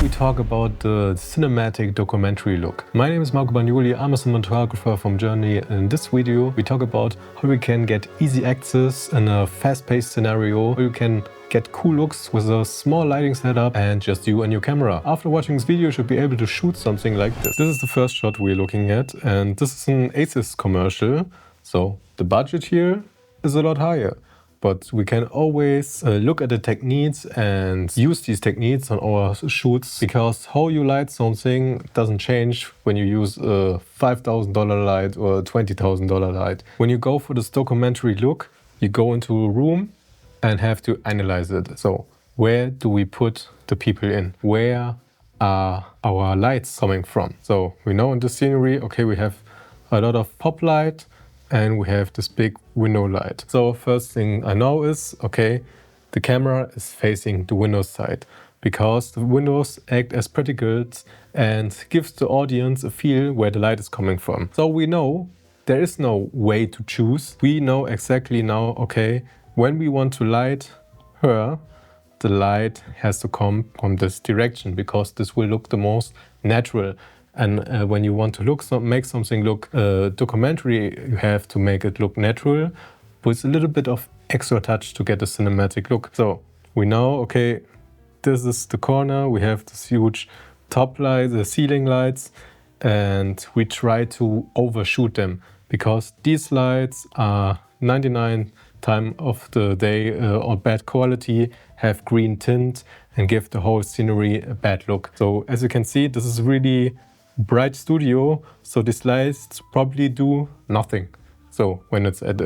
we talk about the cinematic documentary look. My name is Marco Bagnoli, I'm a cinematographer from Germany, and in this video we talk about how we can get easy access in a fast-paced scenario, how you can get cool looks with a small lighting setup and just you and your camera. After watching this video you should be able to shoot something like this. This is the first shot we're looking at, and this is an Asus commercial, so the budget here is a lot higher. But we can always look at the techniques and use these techniques on our shoots, because how you light something doesn't change when you use a $5,000 light or a $20,000 light. When you go for this documentary look, you go into a room and have to analyze it. So where do we put the people in? Where are our lights coming from? So we know in the scenery, okay, we have a lot of pop light, and we have this big window light. So first thing I know is, okay, the camera is facing the window side, because the windows act as particles and gives the audience a feel where the light is coming from. So we know there is no way to choose. We know exactly now, okay, when we want to light her, the light has to come from this direction, because this will look the most natural. And when you want to make something look documentary, you have to make it look natural with a little bit of extra touch to get a cinematic look. So we know, okay, this is the corner, we have this huge top light, the ceiling lights, and we try to overshoot them, because these lights are 99 time of the day or bad quality, have green tint and give the whole scenery a bad look. So as you can see, this is really bright studio, so these lights probably do nothing. So when it's at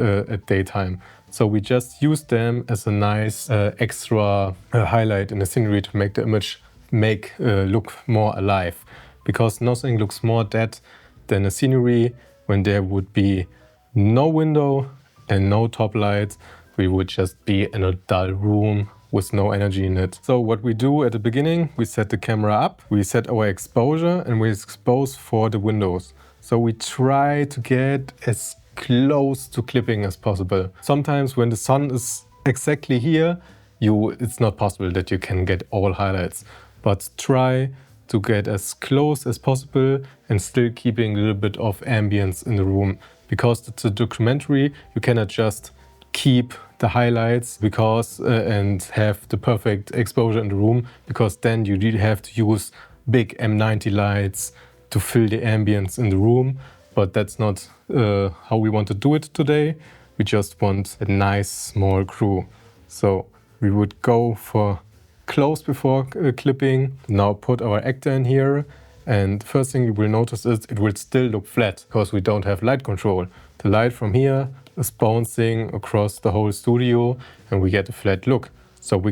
daytime, so we just use them as a nice extra highlight in the scenery to make the image look more alive, because nothing looks more dead than a scenery when there would be no window and no top lights. We would just be in a dull room with no energy in it. So what we do at the beginning, we set the camera up, we set our exposure, and we expose for the windows. So we try to get as close to clipping as possible. Sometimes when the sun is exactly here, it's not possible that you can get all highlights, but try to get as close as possible and still keeping a little bit of ambience in the room, because it's a documentary. You cannot just keep the highlights and have the perfect exposure in the room, because then you really have to use big M90 lights to fill the ambience in the room. But that's not how we want to do it today. We just want a nice small crew. So we would go for close before clipping. Now put our actor in here, and the first thing you will notice is it will still look flat, because we don't have light control. The light from here is bouncing across the whole studio and we get a flat look. So we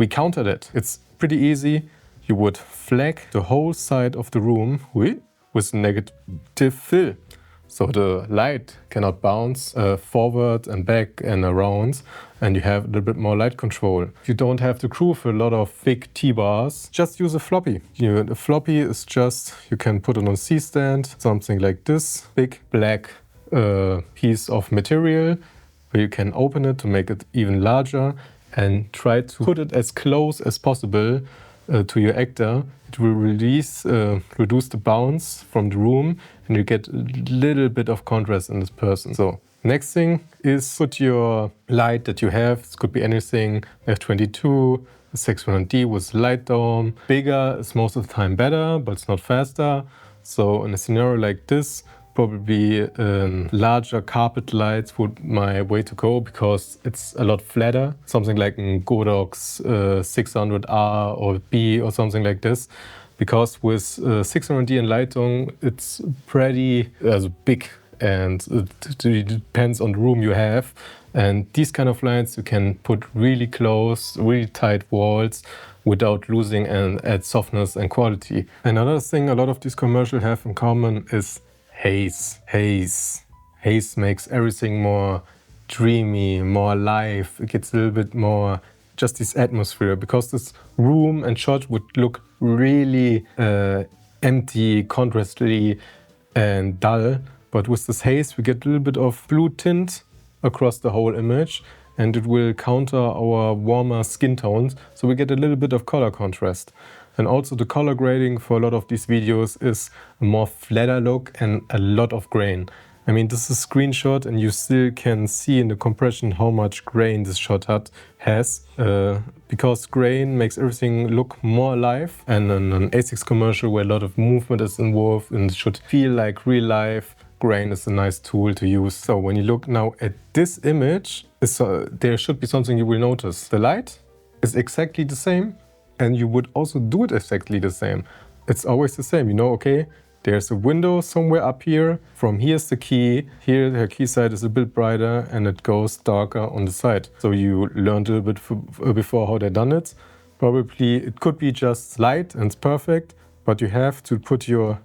countered it. It's pretty easy. You would flag the whole side of the room with negative fill. So the light cannot bounce forward and back and around, and you have a little bit more light control. If you don't have the crew for a lot of big T-bars, just use a floppy. The floppy is just, you can put it on a C-stand, something like this, big black piece of material, where you can open it to make it even larger and try to put it as close as possible to your actor. It will reduce the bounce from the room, and you get a little bit of contrast in this person. So next thing is put your light that you have. This could be anything, F22, 600D with light dome. Bigger is most of the time better, but it's not faster. So in a scenario like this, probably larger carpet lights would my way to go, because it's a lot flatter. Something like a Godox 600R or B or something like this. Because with 600D and Lightung, it's pretty big, and it really depends on the room you have. And these kind of lights you can put really close, really tight walls without losing and add softness and quality. Another thing a lot of these commercials have in common is haze. Haze makes everything more dreamy, more alive. It gets a little bit more just this atmosphere, because this room and shot would look really empty, contrasty and dull. But with this haze we get a little bit of blue tint across the whole image, and it will counter our warmer skin tones, so we get a little bit of color contrast. And also the color grading for a lot of these videos is a more flatter look and a lot of grain. I mean, this is a screenshot and you still can see in the compression how much grain this shot has. Because grain makes everything look more alive, and in an ASICS commercial where a lot of movement is involved and it should feel like real life, grain is a nice tool to use. So when you look now at this image, there should be something you will notice. The light is exactly the same and you would also do it exactly the same. It's always the same, you know, okay, there's a window somewhere up here. From here's the key. Here her key side is a bit brighter and it goes darker on the side. So you learned a bit before how they done it. Probably it could be just light and it's perfect, but you have to put your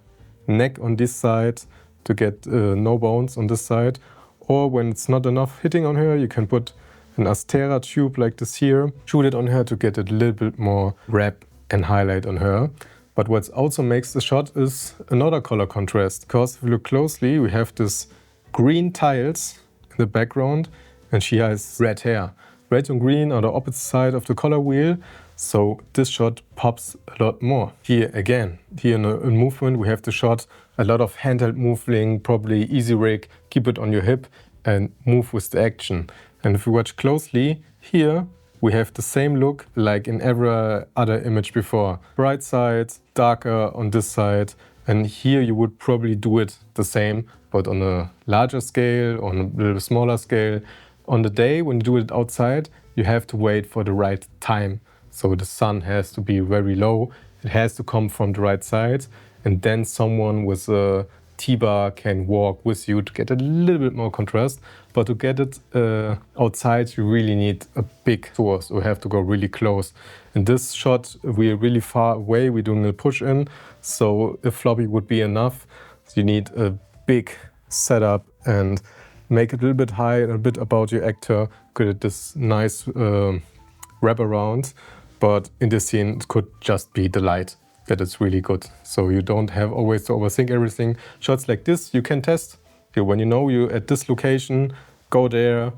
neck on this side to get no bones on this side. Or when it's not enough hitting on her, you can put an Astera tube like this here, shoot it on her to get a little bit more wrap and highlight on her. But what also makes the shot is another color contrast. Because if you look closely, we have this green tiles in the background and she has red hair. Red and green are the opposite side of the color wheel. So this shot pops a lot more. Here again, here in movement, we have the shot, a lot of handheld moving, probably easy rig, keep it on your hip and move with the action. And if you watch closely, here we have the same look like in every other image before. Bright side, darker on this side, and here you would probably do it the same, but on a larger scale, on a little smaller scale. On the day when you do it outside, you have to wait for the right time. So the sun has to be very low, it has to come from the right side, and then someone with a T-bar can walk with you to get a little bit more contrast. But to get it outside, you really need a big source. We have to go really close. In this shot, we're really far away. We're doing a push in, so a floppy would be enough. So you need a big setup and make it a little bit high and a bit about your actor. Get this nice wrap around. But in this scene, it could just be the light. That is really good. So you don't have always to overthink everything. Shots like this you can test. When you know you're at this location, go there,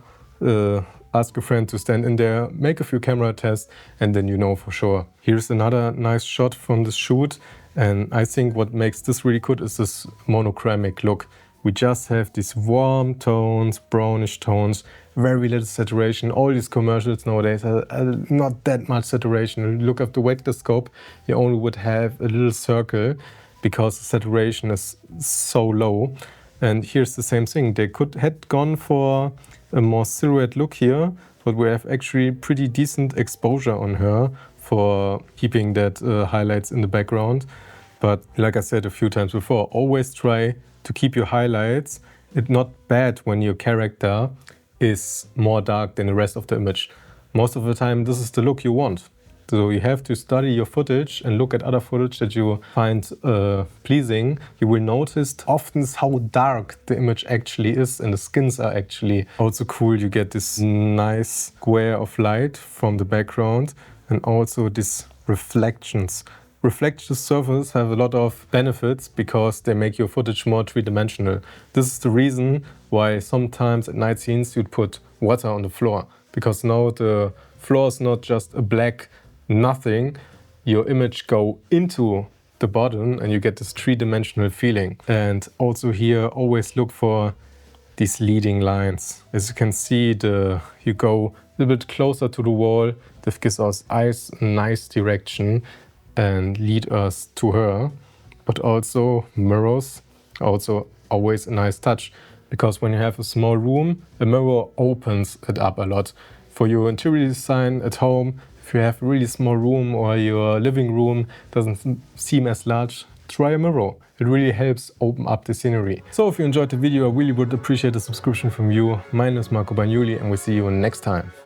ask a friend to stand in there, make a few camera tests, and then you know for sure. Here's another nice shot from this shoot. And I think what makes this really good is this monochromatic look. We just have these warm tones, brownish tones, very little saturation. All these commercials nowadays have not that much saturation. If you look at the vectorscope, you only would have a little circle because the saturation is so low. And here's the same thing. They had gone for a more silhouette look here, but we have actually pretty decent exposure on her for keeping that highlights in the background. But like I said a few times before, always try to keep your highlights. It's not bad when your character is more dark than the rest of the image. Most of the time, this is the look you want. So you have to study your footage and look at other footage that you find pleasing. You will notice often how dark the image actually is and the skins are actually also cool. You get this nice square of light from the background and also these reflections. Reflective surfaces have a lot of benefits because they make your footage more three-dimensional. This is the reason why sometimes at night scenes you'd put water on the floor, because now the floor is not just a black nothing. Your image go into the bottom and you get this three-dimensional feeling. And also here, always look for these leading lines. As you can see, you go a little bit closer to the wall. This gives us eyes a nice direction and lead us to her. But also mirrors, also always a nice touch. Because when you have a small room, a mirror opens it up a lot. For your interior design at home, if you have a really small room or your living room doesn't seem as large, try a mirror. It really helps open up the scenery. So if you enjoyed the video, I really would appreciate a subscription from you. My name is Marco Bagnoli and we'll see you next time.